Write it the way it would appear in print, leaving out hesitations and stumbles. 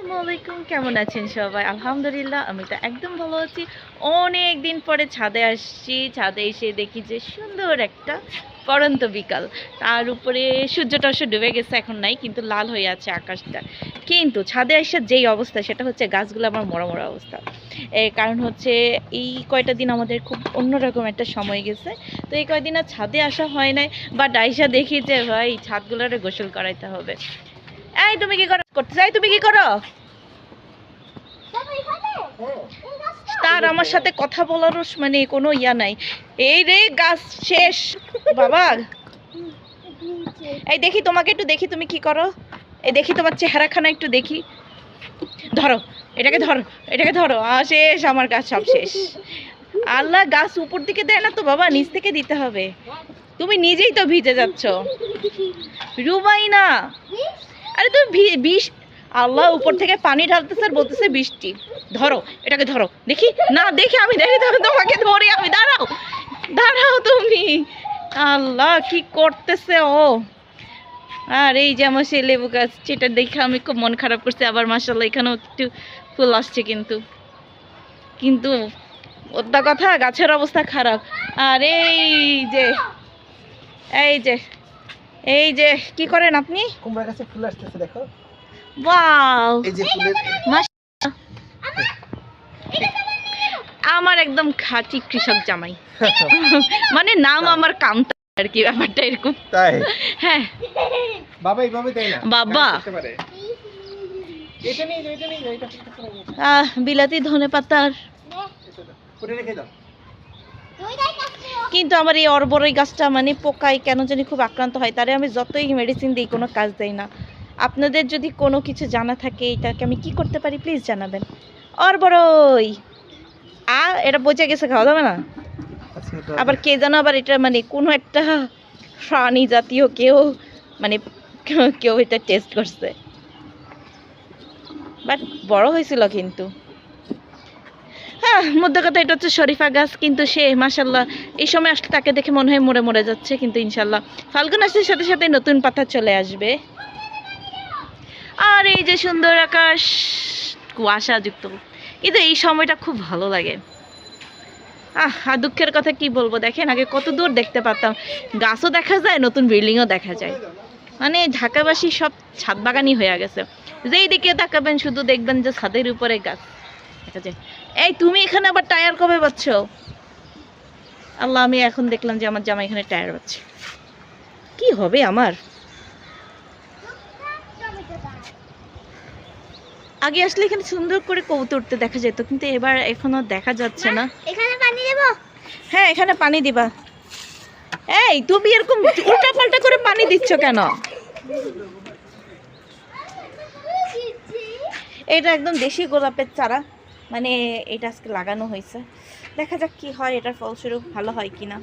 আসসালামু আলাইকুম, কেমন আছেন সবাই? আলহামদুলিল্লাহ আমি তো একদম ভালো আছি। অনেক দিন পরে ছাদে আসছি। ছাদে এসে দেখি যে সুন্দর একটা পড়ন্ত বিকাল। তার উপরে সূর্যটা অবশ্য ডুবে গেছে, এখন নাই, কিন্তু লাল হয়ে আছে আকাশটা। কিন্তু ছাদে এসে যেই অবস্থা, সেটা হচ্ছে গাছগুলো আমার মরা মরা অবস্থা। এর কারণ হচ্ছে এই কয়টা দিন আমাদের খুব অন্যরকম একটা সময় গেছে। তো এই কয়দিন আর ছাদে আসা হয় নাই, বা ডাইসা দেখি যে ভাই ছাদগুলোরে গোসল করাইতে হবে। এই তুমি কি করতে চাই? তুমি কি করো? তার আমার সাথে কথা বলারও মানে কোনো ইয়া নাই। এই রে গাছ শেষ বাবা। এই দেখি তোমাকে, একটু দেখি তুমি কি করো। এই দেখি তোমার চেহারাখানা একটু দেখি। ধরো এটাকে, ধরো এটাকে, ধরো। শেষ, আমার গাছ সব শেষ। আল্লাহ, গাছ উপর দিকে দেয় না তো বাবা, নিচ থেকে দিতে হবে। তুমি নিজেই তো ভিজে যাচ্ছ রুবাইনা। আরে তুমি বিষ, আল্লাহ উপর থেকে পানি ঢালতেছে আর বলতেছে বৃষ্টি। ধরো এটাকে, ধরো দেখি। না দেখি, আমি দেখি তোমাকে ধরে, আমি দাঁড়াও দাঁড়াও তুমি। আল্লাহ কি করতেছে ও। আর এই যে আমার সেই লেবু গাছ, সেটা দেখে আমি খুব মন খারাপ করছি। আবার মাশাআল্লাহ এখানেও একটু ফুল আসছে, কিন্তু কিন্তু ওটা কথা, গাছের অবস্থা খারাপ। আর এই যে এই যে কি করেন আপনি? কুমড়া গাছে ফুল আসতেছে, দেখো। ওয়াও, এই যে ফুলের আমার একদম খাঁটি কৃষক জামাই। মানে নাম আমার কামতা আর কি, ব্যাপারটা এরকম। তাই? হ্যাঁ বাবা এইভাবে দেয় না বাবা। করতে পারে। এটা নেই, এটা নেই, এটা বিলাতি ধনেপাতার। পুরো রেখে দাও। কিন্তু আমার এই অরবরই গাছটা মানে পোকায় কেন জানি খুব আক্রান্ত হয়। তারে আমি যতই মেডিসিন দিই, কোনো কাজ দেয় না। আপনাদের যদি কোনো কিছু জানা থাকে এটাকে আমি কি করতে পারি প্লিজ জানাবেন। অরবরই এটা পচে গেছে, খাওয়া যাবে না। আবার কে জানো, আবার এটা মানে কোনো একটা প্রাণী জাতীয় কেউ, মানে কেউ এটা টেস্ট করছে, বাট বড় হয়েছিল কিন্তু। হ্যাঁ, মধ্যে কথা এটা হচ্ছে শরীফা গাছ, কিন্তু সে মাশাল্লাহ এই সময় আসলে তাকে দেখে মনে হয় মরে মরে যাচ্ছে, কিন্তু ইনশাল্লাহ ফাল্গুন আসলে সাথে সাথে নতুন পাতা চলে আসবে। আর এই যে সুন্দর আকাশ, কুয়াশা যুক্ত, কিন্তু এই সময়টা খুব ভালো লাগে। দুঃখের কথা কি বলবো, দেখেন আগে কত দূর দেখতে পারতাম, গাছও দেখা যায়, নতুন বিল্ডিংও দেখা যায়। মানে ঢাকাবাসী সব ছাদ বাগানই হয়ে গেছে। যেই দিকে তাকাবেন শুধু দেখবেন যে ছাদের উপরে গাছ দেখা যায়। এই তুমি এখানে আবার টায়ার কবে পাচ্ছ? আল্লাহ, আমি এখন দেখলাম যে আমার জামা এখানে টায়ার পাচ্ছে। কি হবে আমার? আগে আসলে এখানে সুন্দর করে কবুতর উঠতে দেখা যেত, কিন্তু এবার এখনো দেখা যাচ্ছে না। এখানে পানি দেব? হ্যাঁ, এখানে পানি দিবা। এই তুমি এরকম উল্টা পাল্টা করে পানি দিচ্ছ কেন? এটা একদম দেশি গোলাপের চারা, মানে এটা আজকে লাগানো হয়েছে। দেখা যাক কি হয়, এটার ফলস্বরূপ ভালো হয় কিনা।